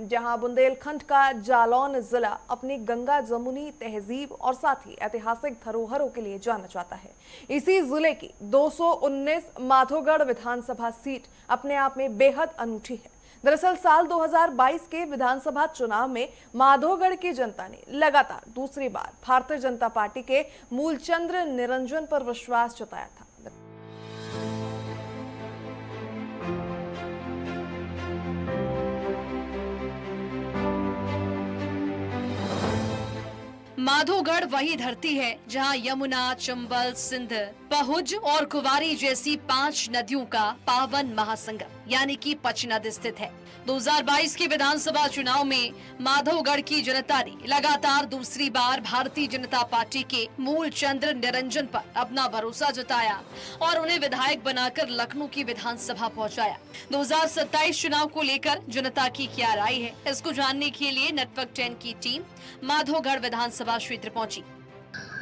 जहां बुंदेलखंड का जालौन जिला अपनी गंगा जमुनी तहजीब और साथ ही ऐतिहासिक धरोहरों के लिए जाना जाता है। इसी जिले की 219 माधोगढ़ विधानसभा सीट अपने आप में बेहद अनूठी है। दरअसल साल 2022 के विधानसभा चुनाव में माधोगढ़ की जनता ने लगातार दूसरी बार भारतीय जनता पार्टी के मूलचंद्र निरंजन पर विश्वास जताया था। माधोगढ़ वही धरती है जहां यमुना, चंबल, सिंध, पहुज और कुवारी जैसी 5 नदियों का पावन महासंगम यानी कि पचनद स्थित है। 2022 के विधानसभा चुनाव में माधोगढ़ की जनता ने लगातार दूसरी बार भारतीय जनता पार्टी के मूलचंद्र निरंजन पर अपना भरोसा जताया और उन्हें विधायक बनाकर लखनऊ की विधानसभा पहुंचाया। 2027 चुनाव को लेकर जनता की क्या राय है, इसको जानने के लिए नेटवर्क 10 की टीम माधोगढ़ विधानसभा क्षेत्र पहुंची।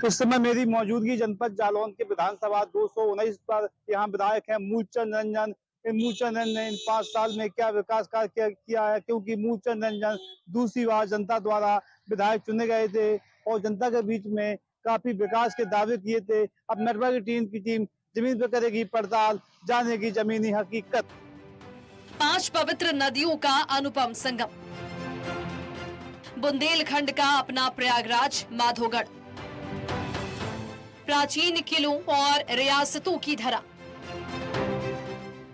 इस समय मेरी मौजूदगी जनपद जालौन के विधानसभा 219 पर यहाँ विधायक हैं मूलचंद निरंजन। मूलचंद निरंजन ने इन 5 साल में क्या विकास कार्य किया है, क्योंकि मूलचंद निरंजन दूसरी बार जनता द्वारा विधायक चुने गए थे और जनता के बीच में काफी विकास के दावे किए थे। अब नेटवर्क की टीम जमीन पर करेगी पड़ताल, जानेगी जमीनी हकीकत। 5 पवित्र नदियों का अनुपम संगम, बुंदेलखंड का अपना प्रयागराज माधोगढ़, प्राचीन किलों और रियासतों की धरा,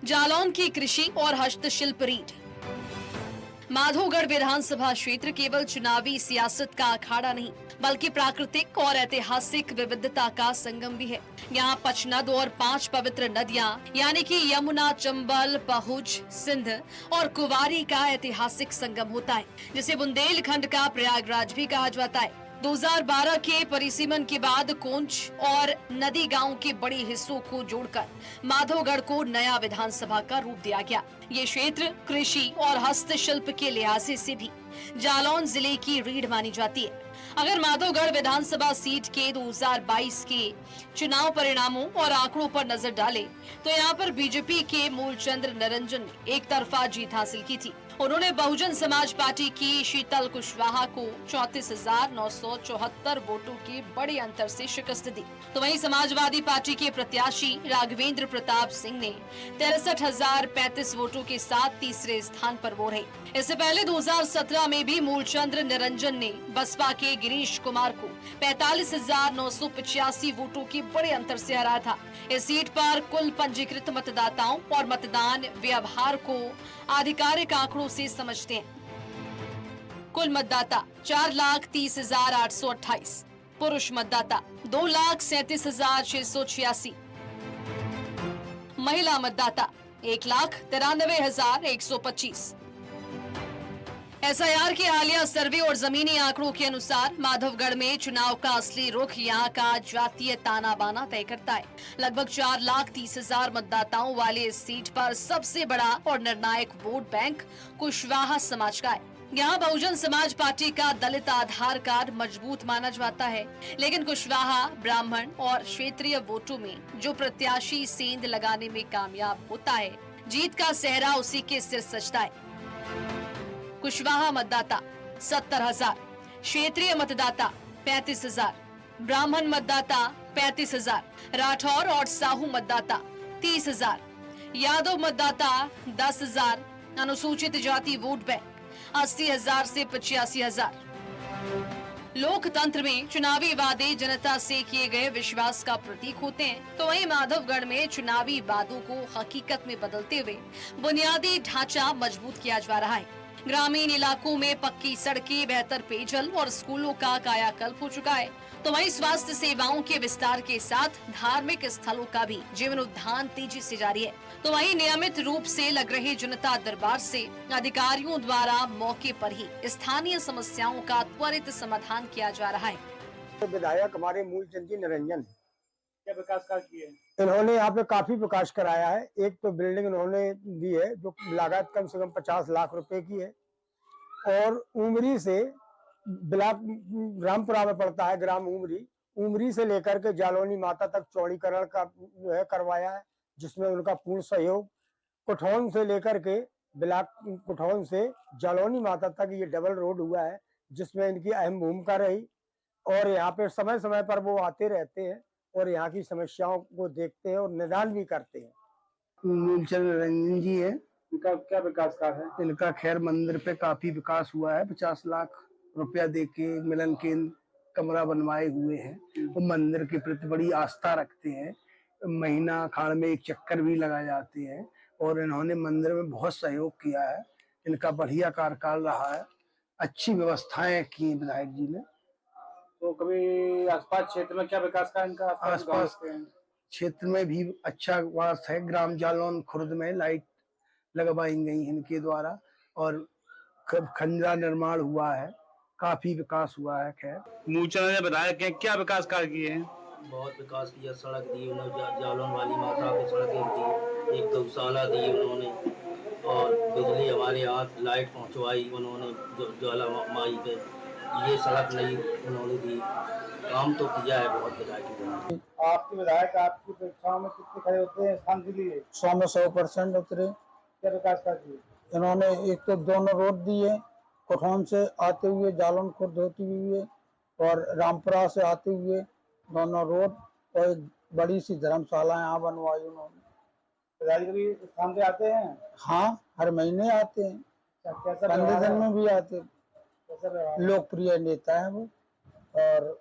जालौन की कृषि और हस्तशिल्प रीढ़। माधोगढ़ विधानसभा क्षेत्र केवल चुनावी सियासत का अखाड़ा नहीं बल्कि प्राकृतिक और ऐतिहासिक विविधता का संगम भी है। यहाँ पचनद और 5 पवित्र नदियाँ यानी कि यमुना, चंबल, पहुज, सिंध और कुवारी का ऐतिहासिक संगम होता है, जिसे बुंदेलखंड का प्रयागराज भी कहा जाता है। 2012 के परिसीमन के बाद कोंच और नदी गांव के बड़े हिस्सों को जोड़कर माधोगढ़ को नया विधानसभा का रूप दिया गया। ये क्षेत्र कृषि और हस्तशिल्प के लिहाज से भी जालौन जिले की रीढ़ मानी जाती है। अगर माधोगढ़ विधानसभा सीट के 2022 के चुनाव परिणामों और आंकड़ों पर नजर डालें, तो यहाँ पर बीजेपी के मूलचंद्र निरंजन ने एक तरफा जीत हासिल की थी। उन्होंने बहुजन समाज पार्टी की शीतल कुशवाहा को 34,974 वोटों के बड़े अंतर से शिकस्त दी। तो वहीं समाजवादी पार्टी के प्रत्याशी राघवेंद्र प्रताप सिंह ने 63,035 वोटों के साथ तीसरे स्थान पर वो रहे। इससे पहले 2017 में भी मूलचंद्र निरंजन ने बसपा के गिरीश कुमार को 45,985 वोटों के बड़े अंतर से हराया था। इस सीट पर कुल पंजीकृत मतदाताओं और मतदान व्यवहार को आधिकारिक आंकड़ों से समझते हैं। कुल मतदाता 4,30,828, पुरुष मतदाता 2,37,686, महिला मतदाता 1,93,125। एसआईआर के हालिया सर्वे और जमीनी आंकड़ों के अनुसार माधवगढ़ में चुनाव का असली रुख यहाँ का जातीय ताना बाना तय करता है। लगभग 4,30,000 मतदाताओं वाले इस सीट पर सबसे बड़ा और निर्णायक वोट बैंक कुशवाहा समाज का है। यहाँ बहुजन समाज पार्टी का दलित आधार कार्ड मजबूत माना जाता है, लेकिन कुशवाहा ब्राह्मण और क्षेत्रीय वोटों में जो प्रत्याशी सेंध लगाने में कामयाब होता है, जीत का सेहरा उसी के सिर सजता है। कुशवाहा मतदाता 70,000, क्षेत्रीय मतदाता 35,000, ब्राह्मण मतदाता 35,000, राठौर और साहू मतदाता 30,000, यादव मतदाता 10,000, अनुसूचित जाति वोट बैंक 80,000 से 85,000। लोकतंत्र में चुनावी वादे जनता से किए गए विश्वास का प्रतीक होते हैं, तो वहीं माधवगढ़ में चुनावी वादों को हकीकत में बदलते हुए बुनियादी ढांचा मजबूत किया जा रहा है। ग्रामीण इलाकों में पक्की सड़कें, बेहतर पेयजल और स्कूलों का कायाकल्प हो चुका है, तो वहीं स्वास्थ्य सेवाओं के विस्तार के साथ धार्मिक स्थलों का भी जीर्णोद्धार तेजी से जारी है। तो वहीं नियमित रूप से लग रहे जनता दरबार से अधिकारियों द्वारा मौके पर ही स्थानीय समस्याओं का त्वरित समाधान किया जा रहा है। विधायक हमारे मूलचंद जी निरंजन क्या विकास कार्य किए? इन्होंने यहाँ पे काफी विकास कराया है। एक तो बिल्डिंग इन्होंने दी है जो लागत कम से कम 50 लाख रुपए की है, और उमरी से ब्लॉक रामपुरा में पड़ता है ग्राम उमरी से लेकर के जालौनी माता तक चौड़ीकरण का जो है करवाया है, जिसमें उनका पूर्ण सहयोग। कुठौन से लेकर के ब्लॉक कुठौन से जालौनी माता तक ये डबल रोड हुआ है, जिसमें इनकी अहम भूमिका रही। और यहाँ पे समय समय पर वो आते रहते हैं और यहाँ की समस्याओं को देखते हैं और निदान भी करते हैं। मूलचंद रंजन जी है। इनका क्या विकास कार्य है? इनका खैर मंदिर पे काफी विकास हुआ है। 50 लाख रुपया देके मिलन केंद्र कमरा बनवाए हुए हैं। वो मंदिर के प्रति बड़ी आस्था रखते हैं। महीना खाड़ में एक चक्कर भी लगा जाते हैं और इन्होंने मंदिर में बहुत सहयोग किया है। इनका बढ़िया कार्यकाल रहा है। अच्छी व्यवस्थाएं की विधायक जी ने। तो कभी आसपास क्षेत्र में क्या विकास कार्य इनका आसपास क्षेत्र में भी अच्छा विकास है। ग्राम जालौन खुर्द में लाइट लगवाई गई इनके द्वारा और खंडरा निर्माण हुआ है। काफी विकास हुआ है। खैर मूलचंद ने विधायक हैं, क्या विकास कार्य किए हैं? बहुत विकास किया। सड़क दी उन्होंने, जालौन वाली माता की सड़क एक दी, एक गौशाला दी उन्होंने, और बिजली हमारे यहाँ लाइट पहुँचवाई उन्होंने ज्वाला माई पे। ये सड़क नहीं उन्होंने दी। काम तो किया है बहुत विधायक ने। आपके विधायक आपकी परीक्षाओं में कितने खड़े होते हैं स्थान के लिए? 100% उतरे। क्या विकास कार्य किए? इन्होंने एक तो दोनों रोड दिए, कुठौन से आते हुए जालौन खुर्द होती हुई और रामपुरा से आते हुए दोनों रोड, और एक बड़ी सी धर्मशाला यहाँ बनवाई उन्होंने। कभी स्थान पे आते हैं? हाँ, हर महीने आते हैं। कैसा 15 दिन में भी आते हैं। कैसा लोकप्रिय नेता है वो और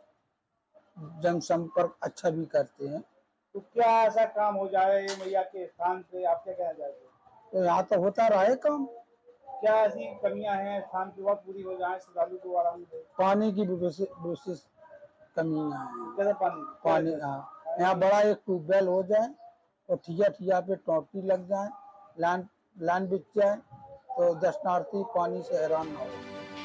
जनसंपर्क अच्छा भी करते हैं। तो क्या ऐसा काम हो जाए मैया के स्थान पे, आप क्या कहना चाहते हैं? तो यहाँ तो होता रहे काम। क्या ऐसी कमियां हैं स्थान की, वह पूरी हो जाए, श्रद्धालु को आराम मिले? पानी की विशेष कमियां हैं। कैसा पानी हाँ, यहाँ बड़ा एक ट्यूबवेल हो जाए और ठिया पे टोटी लग जाए, लाइन बिछ जाए तो दर्शनार्थी पानी से हैरान ना हो।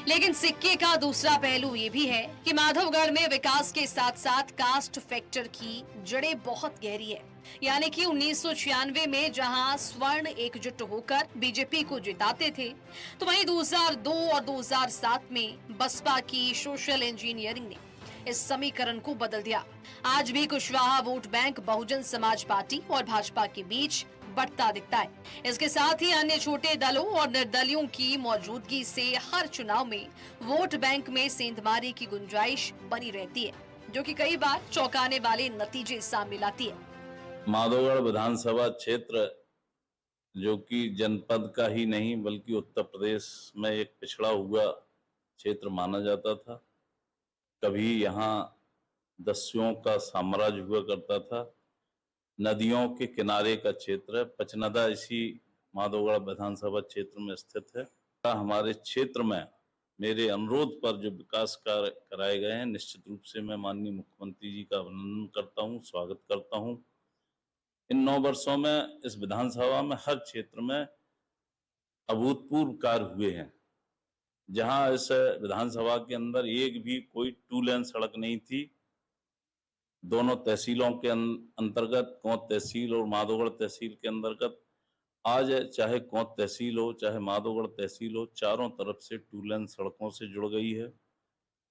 लेकिन सिक्के का दूसरा पहलू ये भी है कि माधवगढ़ में विकास के साथ साथ कास्ट फैक्टर की जड़ें बहुत गहरी है। यानी कि 1996 में जहां स्वर्ण एकजुट होकर बीजेपी को जिताते थे, तो वहीं 2002 और 2007 में बसपा की सोशल इंजीनियरिंग ने इस समीकरण को बदल दिया। आज भी Kushwaha vote bank Bahujan Samaj party और भाजपा के बीच बढ़ता दिखता है। इसके साथ ही अन्य छोटे दलों और निर्दलियों की मौजूदगी से हर चुनाव में वोट बैंक में सेंधमारी की गुंजाइश बनी रहती है, जो कि कई बार चौंकाने वाले नतीजे सामने लाती है। माधोगढ़ विधानसभा क्षेत्र जो कि जनपद का ही नहीं बल्कि उत्तर प्रदेश में एक पिछड़ा हुआ क्षेत्र माना जाता था। कभी यहाँ दस्युओं का साम्राज्य हुआ करता था। नदियों के किनारे का क्षेत्र है। पचनदा इसी माधोगढ़ विधानसभा क्षेत्र में स्थित है। हमारे क्षेत्र में मेरे अनुरोध पर जो विकास कार्य कराए गए हैं, निश्चित रूप से मैं माननीय मुख्यमंत्री जी का अभिनंदन करता हूँ, स्वागत करता हूँ। इन 9 वर्षों में इस विधानसभा में हर क्षेत्र में अभूतपूर्व कार्य हुए हैं। जहां इस विधानसभा के अंदर एक भी कोई 2 लेन सड़क नहीं थी, दोनों तहसीलों के अंतर्गत, कौंत तहसील और माधोगढ़ तहसील के अंतर्गत, आज चाहे कौंत तहसील हो चाहे माधोगढ़ तहसील हो, चारों तरफ से 2 लेन सड़कों से जुड़ गई है।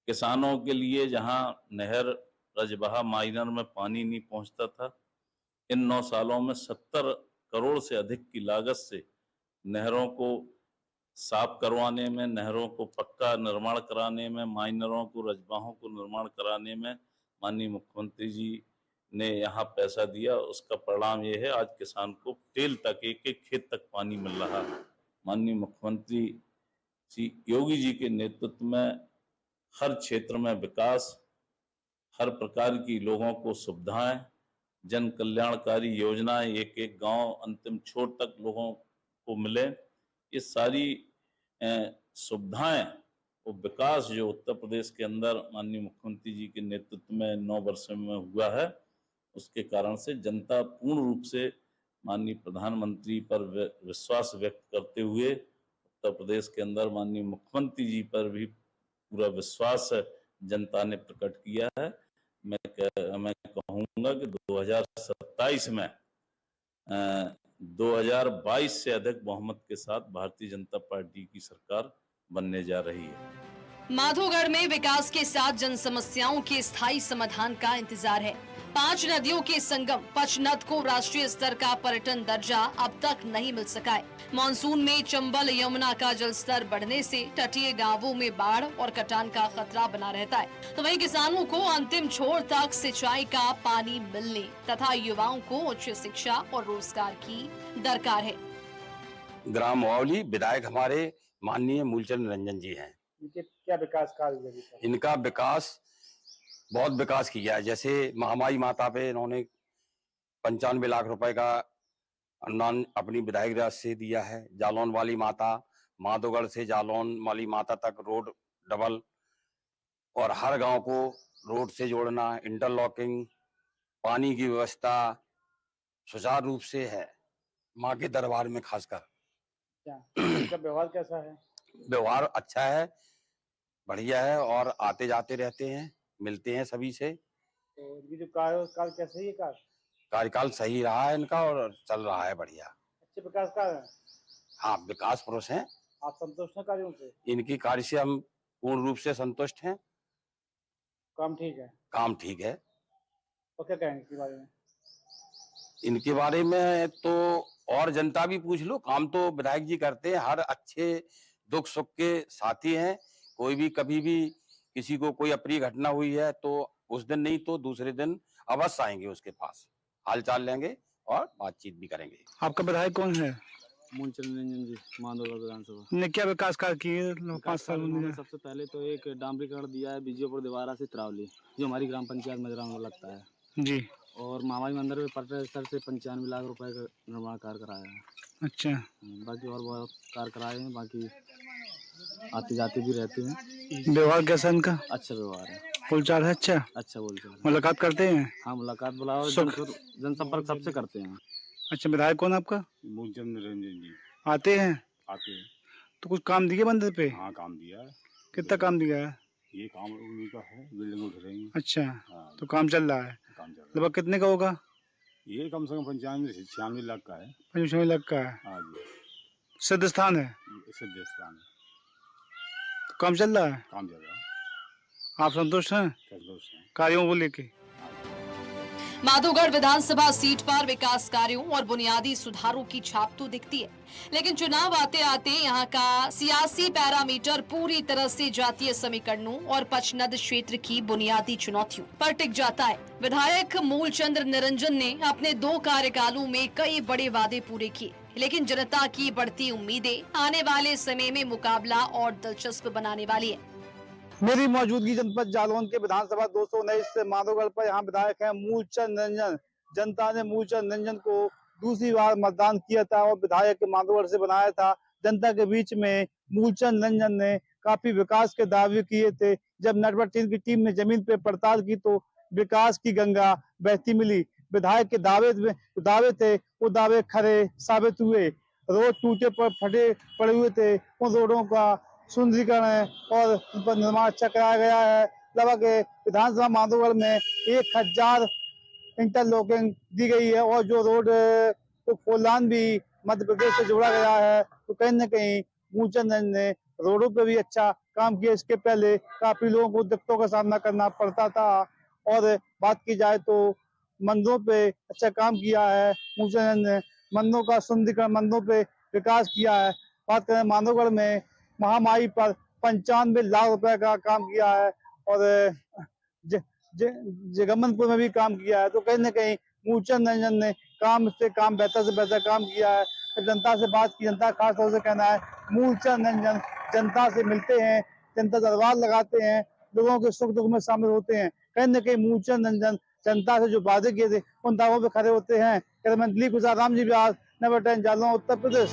किसानों के लिए जहां नहर रजबहा माइनर में पानी नहीं पहुंचता था, इन 9 सालों में 70 करोड़ से अधिक की लागत से नहरों को साफ करवाने में, नहरों को पक्का निर्माण कराने में, माइनरों को, रजबाहों को निर्माण कराने में माननीय मुख्यमंत्री जी ने यहाँ पैसा दिया। उसका परिणाम ये है, आज किसान को टेल तक, एक खेत तक पानी मिल रहा है। माननीय मुख्यमंत्री श्री योगी जी के नेतृत्व में हर क्षेत्र में विकास, हर प्रकार की लोगों को सुविधाएं, जन कल्याणकारी योजनाएं एक गांव अंतिम छोर तक लोगों को मिले, ये सारी सुविधाएं और विकास जो उत्तर प्रदेश के अंदर माननीय मुख्यमंत्री जी के नेतृत्व में 9 वर्षों में हुआ है, उसके कारण से जनता पूर्ण रूप से माननीय प्रधानमंत्री पर विश्वास व्यक्त करते हुए उत्तर प्रदेश के अंदर माननीय मुख्यमंत्री जी पर भी पूरा विश्वास जनता ने प्रकट किया है। मैं कहूँगा कि 2027 में 2022 से अधिक बहुमत के साथ भारतीय जनता पार्टी की सरकार बनने जा रही है। माधोगढ़ में विकास के साथ जन समस्याओं के स्थायी समाधान का इंतजार है। 5 नदियों के संगम पचनद को राष्ट्रीय स्तर का पर्यटन दर्जा अब तक नहीं मिल सका है। मानसून में चंबल यमुना का जलस्तर बढ़ने से तटीय गांवों में बाढ़ और कटान का खतरा बना रहता है, तो वहीं किसानों को अंतिम छोर तक सिंचाई का पानी मिलने तथा युवाओं को उच्च शिक्षा और रोजगार की दरकार है। ग्राम मौली विधायक हमारे माननीय मूलचंद निरंजन जी हैं। इनके क्या विकास कार्य है अभी तक? इनका विकास बहुत विकास किया है। जैसे महामाई माता पे इन्होंने 95 लाख रुपए का अनुदान अपनी विधायक राशि से दिया है। जालौन वाली माता, माधोगढ़ से जालौन वाली माता तक रोड डबल और हर गांव को रोड से जोड़ना, इंटरलॉकिंग, पानी की व्यवस्था सुचारू रूप से है माँ के दरबार में। खासकर इनका व्यवहार कैसा है? व्यवहार अच्छा है, बढ़िया है और आते जाते रहते हैं, मिलते हैं सभी से। तो इनकी जो कार्यकाल कैसे है? कार्यकाल सही रहा है इनका और चल रहा है बढ़िया। अच्छे विकास कार्य है। हाँ, विकास पुरुष हैं। आप संतुष्ट हैं कार्यों से? इनकी कार्य से हम पूर्ण रूप से संतुष्ट हैं। काम ठीक है? काम ठीक है। तो क्या कहेंगे इसके बारे में? इनके बारे में तो और जनता भी पूछ लो। काम तो विधायक जी करते हैं, हर अच्छे दुख सुख के साथी हैं। कोई भी कभी भी किसी को कोई अप्रिय घटना हुई है तो उस दिन नहीं तो दूसरे दिन अवश्य आएंगे उसके पास, हाल चाल लेंगे और बातचीत भी करेंगे। आपका विधायक कौन है? मूलचंद निरंजन जी, माधोगढ़ विधानसभा। ने क्या विकास कार्य किए 5 साल में? सबसे पहले तो एक डामरीकरण दिया है बीजेपुर दिवारा से त्रावली, जो हमारी ग्राम पंचायत मजरा में लगता है जी। और मामाई मंदिर में पर्यटन स्थल से 95 लाख रुपए का निर्माण कार्य कराया है। अच्छा, बाकी और बहुत कार्य कराए हैं, बाकी आते जाते भी रहते हैं। व्यवहार कैसा इनका? अच्छा व्यवहार है, बोलचाल है अच्छा? अच्छा बोलचाल। मुलाकात करते हैं? हाँ, मुलाकात बुलाओ, जनसंपर्क सबसे करते हैं। अच्छा, विधायक कौन आपका? मूलचंद निरंजन जी आते हैं? आते हैं। तो कुछ काम दिए मंदिर पे? हाँ, काम दिया है। कितना काम दिया है? ये काम उन्हीं का है, बिल्डिंग उठ रही है। अच्छा, हाँ, तो काम चल रहा है। काम चल रहा लगभग कितने का होगा? है। ये कम से कम 95 लाख का है। 95 लाख का है। हाँ जी, सिद्ध स्थान है, सिद्ध स्थान है। तो काम चल रहा है। काम चल रहा है। आप संतुष्ट हैं संतुष्ट हैं। कार्यों को लेके? माधोगढ़ विधानसभा सीट पर विकास कार्यों और बुनियादी सुधारों की छाप तो दिखती है, लेकिन चुनाव आते आते यहाँ का सियासी पैरामीटर पूरी तरह से जातीय समीकरणों और पचनद क्षेत्र की बुनियादी चुनौतियों पर टिक जाता है। विधायक मूलचंद निरंजन ने अपने 2 कार्यकालों में कई बड़े वादे पूरे किए, लेकिन जनता की बढ़ती उम्मीदें आने वाले समय में मुकाबला और दिलचस्प बनाने वाली है। मेरी मौजूदगी जनपद जालौन के विधानसभा 219 से माधोगढ़ पर यहाँ विधायक हैं मूलचंद निरंजन। जनता ने मूलचंद निरंजन को दूसरी बार मतदान किया था और विधायक माधोगढ़ से बनाया था। जनता के बीच में मूलचंद निरंजन ने काफी विकास के दावे किए थे। जब नेटवर्क की टीम ने जमीन पे पड़ताल की तो विकास की गंगा बहती मिली। विधायक के दावे थे, वो दावे खरे साबित हुए। रोड टूटे पर फटे पड़े हुए थे, उन रोडों का सुंदरीकरण और उन पर निर्माण अच्छा कराया गया है। लगभग विधानसभा माधोगढ़ में 1000 इंटरलॉकिंग दी गई है और जो रोड को फोरलान भी मध्य प्रदेश से जोड़ा गया है। तो कहीं न कहीं मूलचंद ने रोडों पे भी अच्छा काम किया। इसके पहले काफी लोगों को दिक्कतों का सामना करना पड़ता था। और बात की जाए तो मंदिरों पे अच्छा काम किया है मूलचंद ने। मंदिरों का सुंदरीकरण, मंदिरों पे विकास किया है। बात करें माधोगढ़ में महामाई पर 95 लाख रुपए का काम किया है और जगमनपुर में भी काम किया है। तो कहीं न कहीं मूलचंद निरंजन ने काम से काम, बेहतर से बेहतर काम किया है। जनता से बात की, जनता खास तौर से कहना है मूलचंद निरंजन जनता से मिलते हैं, जनता दरबार लगाते हैं, लोगों के सुख दुख में शामिल होते हैं। कहीं न कहीं मूलचंद निरंजन जनता से जो वादे किए थे उन दावों पे खड़े होते हैं। कैमरामैन दिलीप गुजरात, राम जी व्यास, नंबर 10 जालौन, उत्तर प्रदेश।